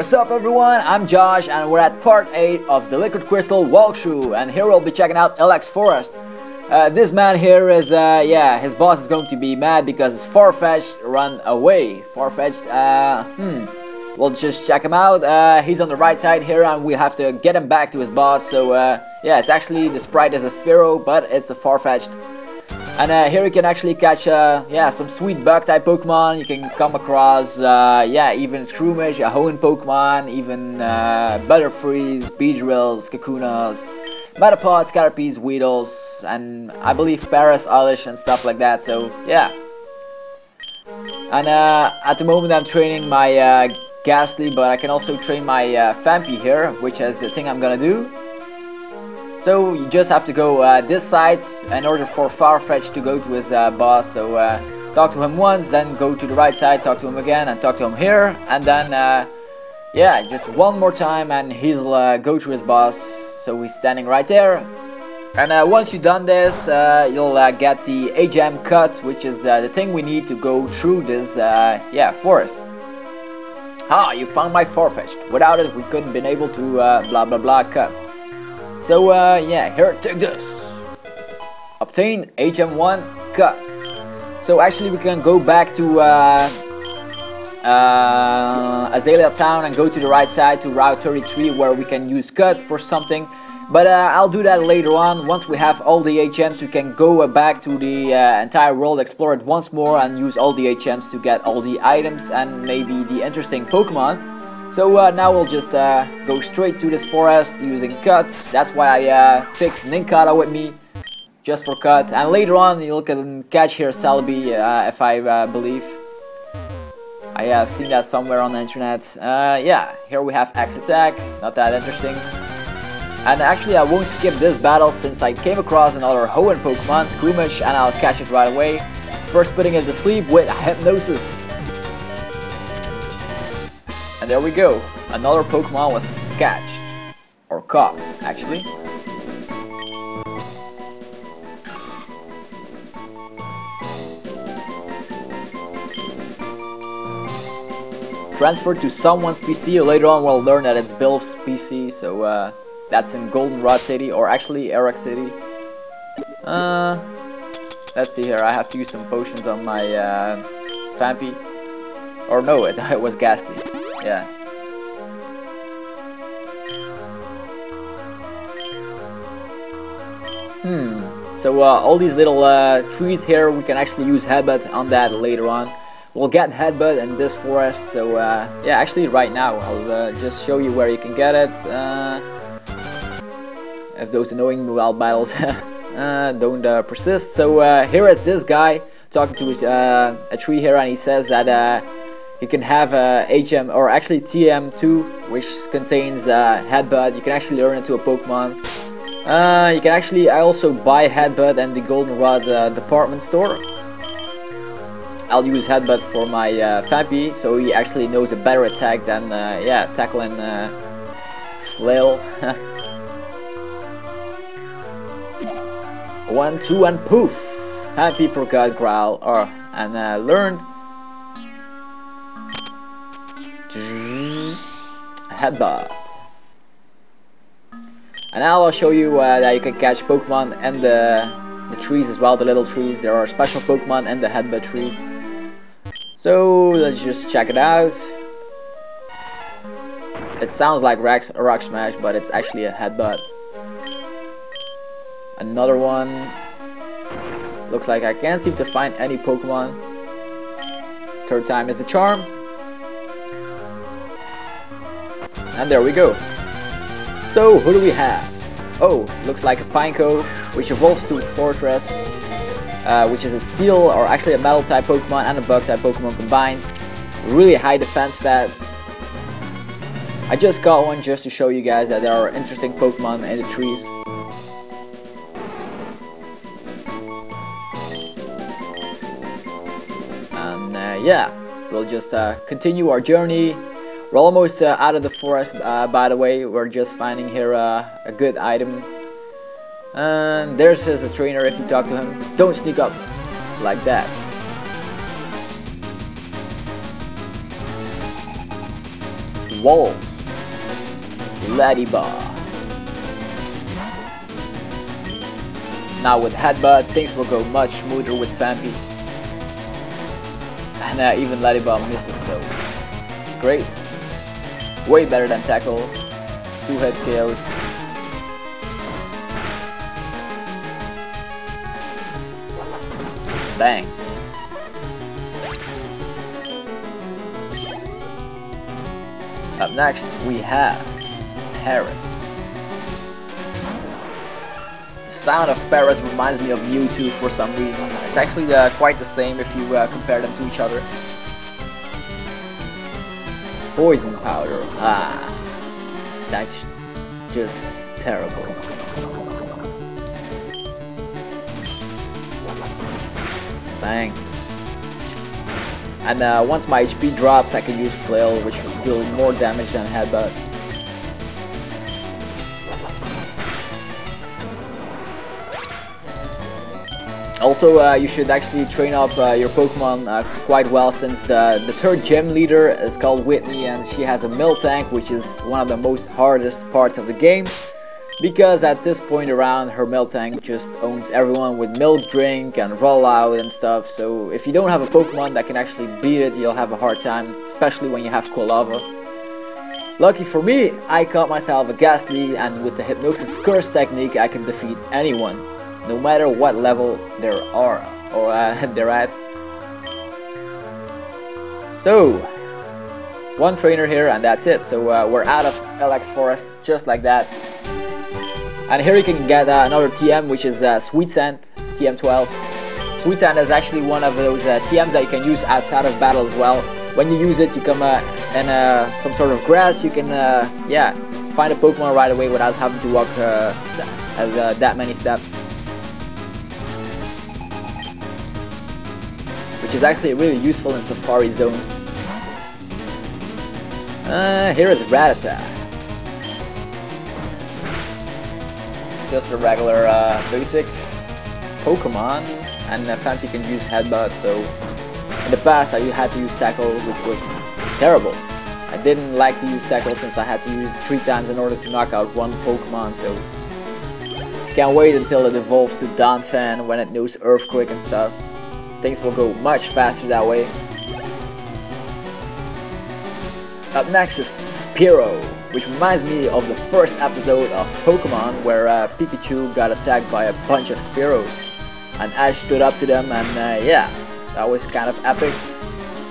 What's up everyone, I'm Josh and we're at part 8 of the Liquid Crystal walkthrough, and here we'll be checking out Ilex Forest. This man here is, his boss is going to be mad because it's Farfetch'd run away. Farfetch'd, we'll just check him out. He's on the right side here and we have to get him back to his boss. So yeah, it's actually, the sprite is a Pharaoh, but it's a Farfetch'd. And here you can actually catch some sweet bug type Pokemon. You can come across even Scroomish, a Hoenn Pokemon, even Butterfrees, Beedrills, Kakunas, Metapods, Caterpies, Weedles, and I believe Paras, Alish and stuff like that. So yeah. And at the moment I'm training my Ghastly, but I can also train my Phanpy here, which is the thing I'm gonna do. So you just have to go this side in order for Farfetch'd to go to his boss. So talk to him once, then go to the right side, talk to him again, and talk to him here, and then just one more time, and he'll go to his boss. So he's standing right there. And once you've done this, you'll get the HM cut, which is the thing we need to go through this forest. Ah, you found my Farfetch'd. Without it, we couldn't been able to blah blah blah cut. So here, take this. Obtain HM1 cut. So actually we can go back to Azalea Town and go to the right side to Route 33 where we can use cut for something. But I'll do that later on. Once we have all the HMs, we can go back to the entire world, explore it once more and use all the HMs to get all the items and maybe the interesting Pokemon. So now we'll just go straight to this forest using cut. That's why I picked Ninkata with me, just for cut. And later on you can catch here Celebi, if I believe. I have seen that somewhere on the internet. Here we have X Attack, not that interesting. And actually I won't skip this battle since I came across another Hoenn Pokemon, Scroomish, and I'll catch it right away. First putting it to sleep with Hypnosis. And there we go, another Pokemon was catched, or caught, actually. Transferred to someone's PC, later on we'll learn that it's Bill's PC, so that's in Goldenrod City, or actually Eric City. Let's see here, I have to use some potions on my Phanpy. Or no, it was Ghastly. Yeah. So all these little trees here, we can actually use Headbutt on that later on. We'll get Headbutt in this forest, so actually right now I'll just show you where you can get it. If those annoying mobile battles don't persist. So here is this guy talking to his, a tree here, and he says that you can have HM, or actually TM2, which contains Headbutt. You can actually learn it to a Pokemon. You can actually, I also buy Headbutt in the Goldenrod department store. I'll use Headbutt for my Phanpy, so he actually knows a better attack than tackling Flail. 1, 2, and poof! Phanpy forgot Growl, and learned Headbutt. And now I'll show you that you can catch Pokemon and the trees as well, the little trees. There are special Pokemon and the Headbutt trees. So let's just check it out. It sounds like Rock Smash, but it's actually a Headbutt. Another one. Looks like I can't seem to find any Pokemon. Third time is the charm. And there we go. So who do we have? Oh, looks like a Pineco, which evolves to Fortress, which is a steel, or actually a metal type Pokemon and a bug type Pokemon combined. Really high defense stat. I just got one just to show you guys that there are interesting Pokemon in the trees. And we'll just continue our journey. We're almost out of the forest, by the way. We're just finding here a good item. And there's his trainer if you talk to him. Don't sneak up like that. Wall. Ladybug. Now with Headbutt, things will go much smoother with Vampy. And even Ladybug misses, so great. Way better than Tackle. 2-hit KOs. Bang. Up next we have Paris. The sound of Paris reminds me of Mewtwo for some reason. It's actually quite the same if you compare them to each other. Poison powder. Ah, that's just terrible. Bang. And once my HP drops, I can use Flail, which will deal more damage than Headbutt. Also, you should actually train up your Pokemon quite well, since the third gym leader is called Whitney, and she has a Miltank, which is one of the most hardest parts of the game. Because at this point around, her Miltank just owns everyone with Milk Drink and Rollout and stuff. So if you don't have a Pokemon that can actually beat it, you'll have a hard time, especially when you have Quilava. Lucky for me, I caught myself a Ghastly, and with the Hypnosis Curse technique I can defeat anyone, no matter what level they are or they're at. So, one trainer here and that's it. So we're out of Ilex Forest, just like that. And here you can get another TM, which is Sweet Scent, TM12. Sweet Scent is actually one of those TMs that you can use outside of battle as well. When you use it, you come in some sort of grass, you can yeah, find a Pokemon right away without having to walk that many steps. Which is actually really useful in Safari zones. Here is Rattata. Just a regular basic Pokemon, and Fanti can use Headbutt. So in the past I had to use Tackle, which was terrible. I didn't like to use Tackle since I had to use it 3 times in order to knock out one Pokemon. So can't wait until it evolves to Donphan when it knows Earthquake and stuff. Things will go much faster that way. Up next is Spearow, which reminds me of the first episode of Pokemon where Pikachu got attacked by a bunch of Spearows, and Ash stood up to them, and yeah, that was kind of epic.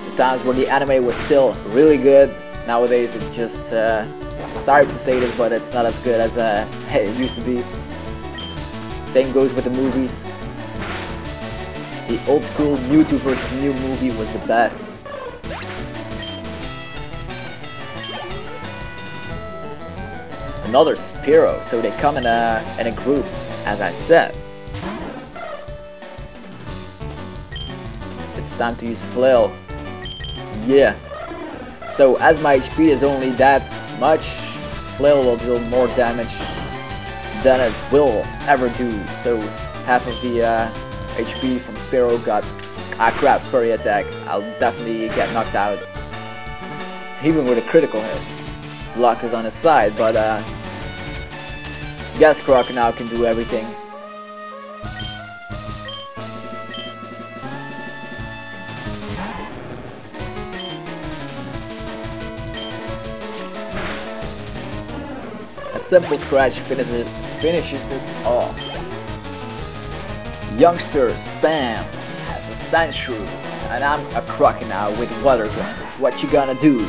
The times where the anime was still really good. Nowadays it's just, sorry to say this, but it's not as good as it used to be. Same goes with the movies. The old school Mewtwo vs. Mew movie was the best. Another Spearow, so they come in a group, as I said. It's time to use Flail. Yeah. So as my HP is only that much, Flail will deal more damage than it will ever do. So half of the HP from Spearow got crap furry attack. I'll definitely get knocked out, even with a critical hit. Luck is on his side, but guess Crocodile can do everything. A simple scratch finishes it off. Youngster Sam has a Sandshrew, and I'm a Crocodile with Water Gun. What you gonna do?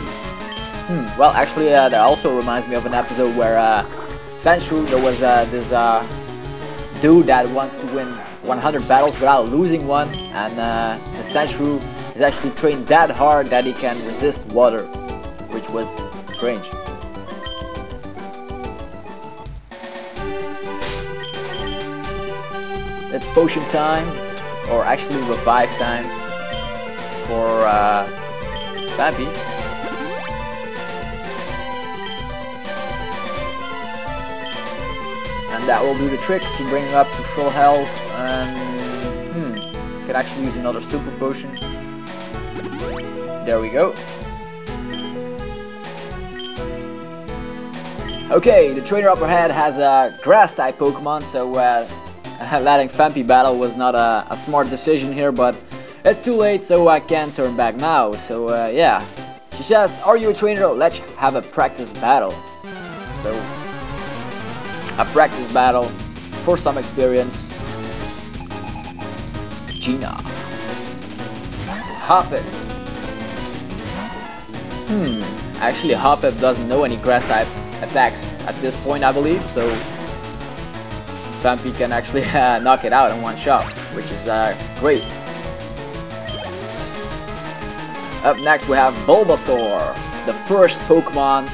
Well, actually, that also reminds me of an episode where Sandshrew, there was this dude that wants to win 100 battles without losing one, and the Sandshrew is actually trained that hard that he can resist water, which was strange. It's potion time, or actually revive time for Vampy. And that will do the trick to bring him up to full health. And could actually use another super potion. There we go. Okay, the trainer up ahead has a grass type Pokemon, so letting Phanpy battle was not a smart decision here, but it's too late, so I can't turn back now. So yeah, she says, "Are you a trainer? Let's have a practice battle." So a practice battle for some experience. Gina, Hoppip. Actually, Hoppip doesn't know any grass type attacks at this point, I believe, so Phanpy can actually knock it out in one shot, which is great. Up next we have Bulbasaur, the first Pokemon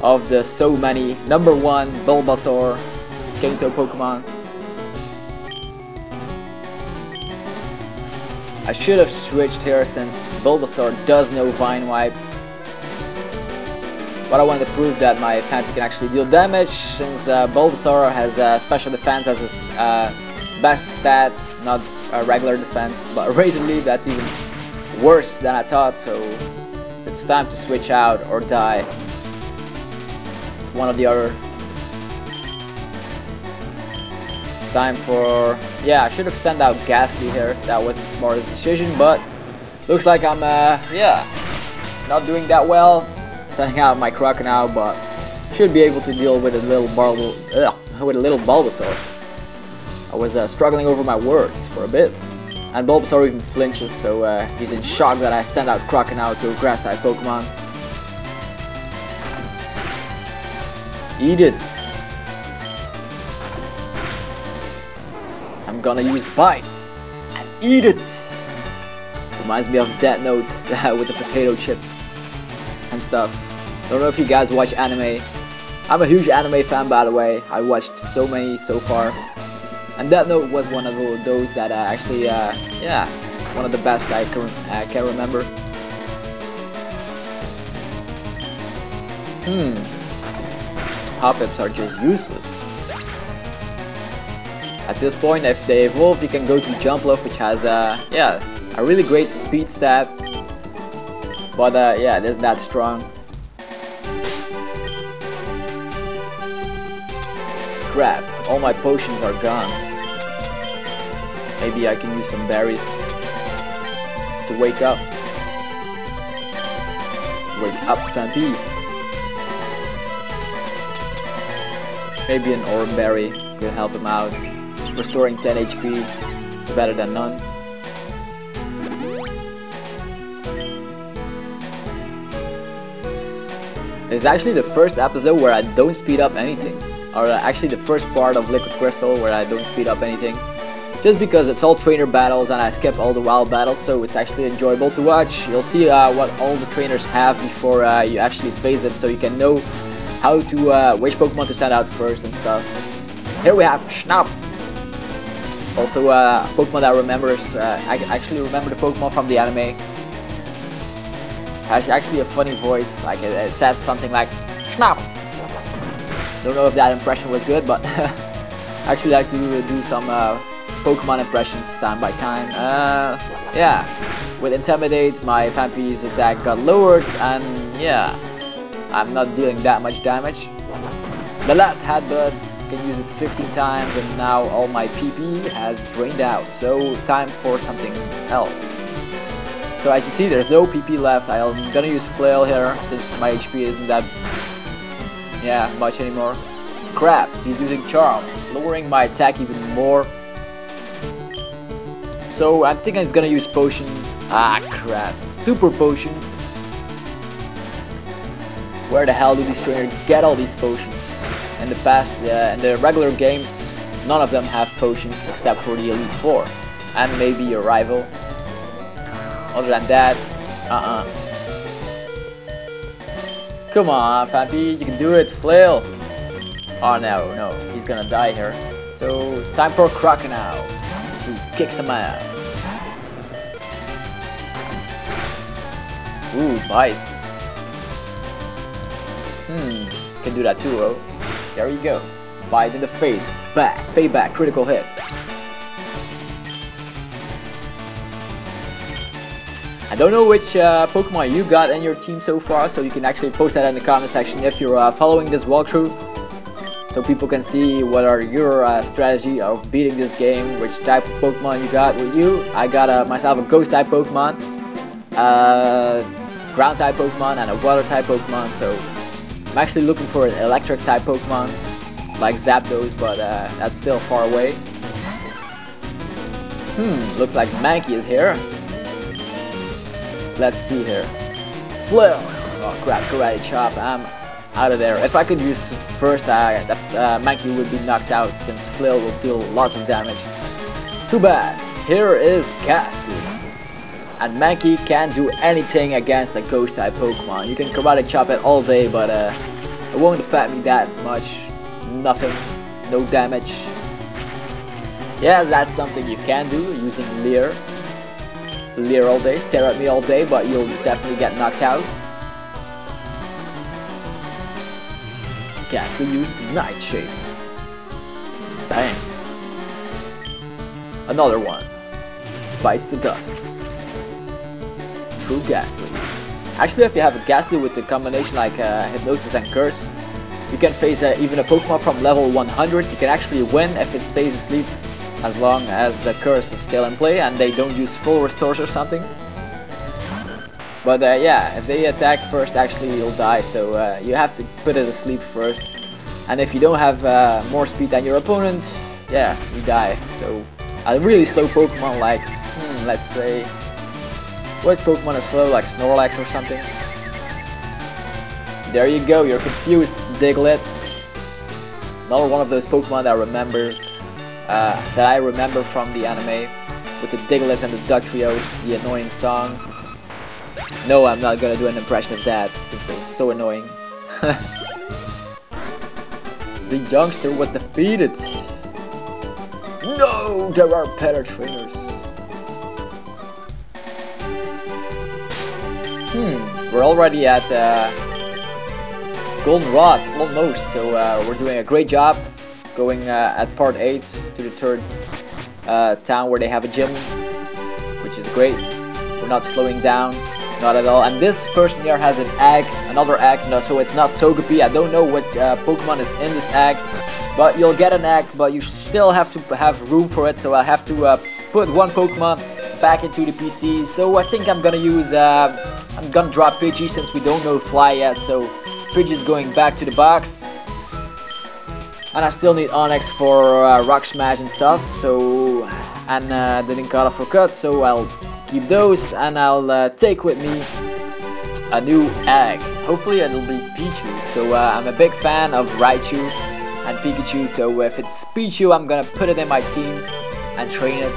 of the so many. Number 1 Bulbasaur Kanto Pokemon. I should have switched here since Bulbasaur does know Vine Wipe. But I wanted to prove that my Phanpy can actually deal damage, since Bulbasaur has special defense as his best stat, not regular defense. But Razor Leaf, that's even worse than I thought, so it's time to switch out or die. It's one or the other. It's time for... yeah, I should have sent out Ghastly here. That was the smartest decision, but looks like I'm yeah, not doing that well. Sending out my Crocodile, but should be able to deal with a little Bulbasaur. I was struggling over my words for a bit, and Bulbasaur even flinches, so he's in shock that I sent out Crocodile to a grass type Pokemon. Eat it. I'm gonna use Bite and eat it. Reminds me of Death Note with the potato chip and stuff. Don't know if you guys watch anime. I'm a huge anime fan, by the way. I watched so many so far, and Death Note was one of those that actually, yeah, one of the best I can remember. Hoppips are just useless. At this point, if they evolve, you can go to Jumpluff, which has yeah, a really great speed stat. But yeah, it isn't that strong. Crap, all my potions are gone. Maybe I can use some berries to wake up. Wake up, Phanpy. Maybe an Orb Berry could help him out. Restoring 10 HP is better than none. It's actually the first episode where I don't speed up anything. Or actually the first part of Liquid Crystal where I don't speed up anything. Just because it's all trainer battles and I skip all the wild battles, so it's actually enjoyable to watch. You'll see what all the trainers have before you actually face them, so you can know how to which Pokemon to send out first and stuff. Here we have Schnapp. Also Pokemon that remembers, I actually remember the Pokemon from the anime. Has actually a funny voice, like it says something like Schnapp. Don't know if that impression was good, but I actually like to do some Pokemon impressions time by time. Yeah, with Intimidate, my Phanpy's attack got lowered, and yeah, I'm not dealing that much damage. The last Headbutt can use it 15 times, and now all my PP has drained out, so time for something else. So as you see, there's no PP left. I'm gonna use Flail here, since my HP isn't that much anymore. Crap, he's using Charm, lowering my attack even more. So I'm thinking he's gonna use Potion. Ah crap, Super Potion. Where the hell do these trainers get all these potions? In the past, in the regular games, none of them have potions except for the Elite Four. And maybe your rival. Other than that, Come on, Phanpy, you can do it, Flail! Oh no, he's gonna die here. So, time for Crocodile to kick some ass. Ooh, Bite. Can do that too, bro. There you go. Bite in the face. Back. Payback. Critical hit. I don't know which Pokemon you got in your team so far, so you can actually post that in the comment section if you're following this walkthrough, so people can see what are your strategy of beating this game, which type of Pokemon you got with you. I got myself a Ghost type Pokemon, Ground type Pokemon, and a Water type Pokemon, so I'm actually looking for an Electric type Pokemon, like Zapdos, but that's still far away. Looks like Mankey is here. Let's see here. Flail! Oh crap, Karate Chop, I'm out of there. If I could use first, Mankey would be knocked out since Flail will deal lots of damage. Too bad. Here is Ghastly. And Mankey can't do anything against a Ghost type Pokemon. You can Karate Chop it all day, but it won't affect me that much. Nothing. No damage. Yeah, that's something you can do using Leer. Leer all day, stare at me all day, but you'll definitely get knocked out. Ghastly used Nightshade. Bang. Another one. Bites the dust. True Ghastly. Actually, if you have a Ghastly with the combination like Hypnosis and Curse, you can face even a Pokemon from level 100. You can actually win if it stays asleep, as long as the Curse is still in play and they don't use full restores or something. But yeah, if they attack first, actually you'll die, so you have to put it asleep first. And if you don't have more speed than your opponent, yeah, you die. So a really slow Pokemon like, let's say, what Pokemon is slow, like Snorlax or something? There you go, you're confused, Diglett. Another one of those Pokemon that remembers, that I remember from the anime, with the Diglett and the Ducktrios, the annoying song. No, I'm not gonna do an impression of that, since it was so annoying. The youngster was defeated. No, there are better trainers. We're already at Goldenrod, almost, so we're doing a great job going at part 8 to the third town where they have a gym, which is great. We're not slowing down, not at all. And this person here has an egg, another egg, no, so it's not Togepi. I don't know what Pokemon is in this egg, but you'll get an egg, but you still have to have room for it, so I'll have to put one Pokemon back into the PC. So I think I'm gonna use, I'm gonna drop Pidgey since we don't know Fly yet, so Pidgey's going back to the box. And I still need Onyx for Rock Smash and stuff, so, and the Nincada for Cut, so I'll keep those, and I'll take with me a new egg. Hopefully it'll be Pichu, so I'm a big fan of Raichu and Pikachu, so if it's Pichu I'm gonna put it in my team and train it.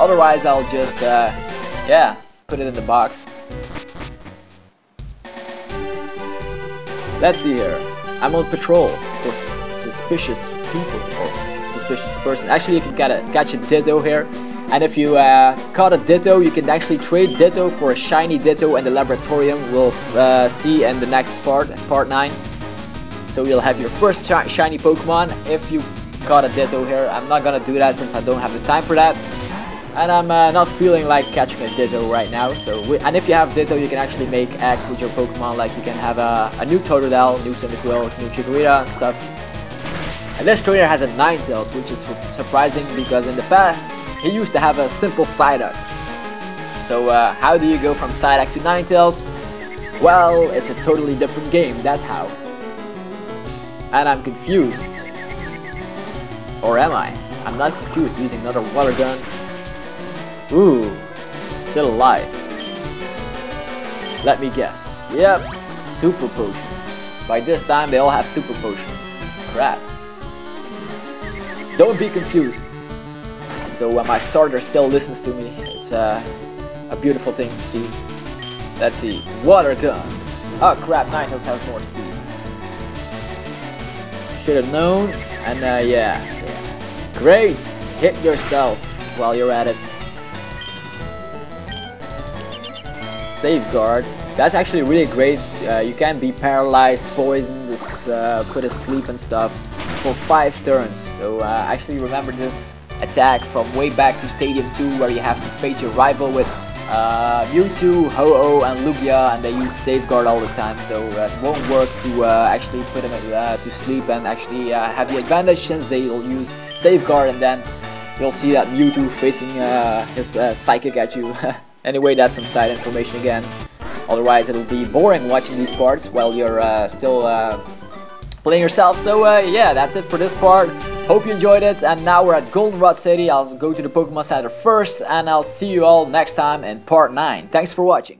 Otherwise I'll just, yeah, put it in the box. Let's see here. I'm on patrol for suspicious people or suspicious person. Actually, you can catch a Ditto here, and if you caught a Ditto, you can actually trade Ditto for a shiny Ditto in the laboratorium. We'll see in the next part 9. So you'll have your first shiny Pokemon if you caught a Ditto here. I'm not gonna do that since I don't have the time for that, and I'm not feeling like catching a Ditto right now. So and if you have Ditto, you can actually make eggs with your Pokemon. Like you can have a new Totodile, new Cyndaquil, new Chikorita and stuff. And this trainer has a Ninetales, which is surprising because in the past he used to have a simple Psyduck. So how do you go from Psyduck to Ninetales? Well, it's a totally different game, that's how. And I'm confused. Or am I? I'm not confused, using another water gun. Ooh, still alive. Let me guess. Yep, Super Potion. By this time they all have Super Potion. Crap. Don't be confused. So my starter still listens to me. It's a beautiful thing to see. Let's see. Water gun. Oh crap, Ninetales has more speed. Should have known. And yeah. Great. Hit yourself while you're at it. Safeguard. That's actually really great. You can be paralyzed, poisoned, put asleep and stuff for 5 turns. So actually remember this attack from way back to Stadium 2 where you have to face your rival with Mewtwo, Ho-Oh, and Lugia, and they use Safeguard all the time, so it won't work to actually put them to sleep and actually have the advantage, since they'll use Safeguard, and then you'll see that Mewtwo facing his Psychic at you. Anyway, that's some side information again. Otherwise, it'll be boring watching these parts while you're still playing yourself. So yeah, that's it for this part. Hope you enjoyed it, and now we're at Goldenrod City. I'll go to the Pokemon Center first, and I'll see you all next time in part 9. Thanks for watching.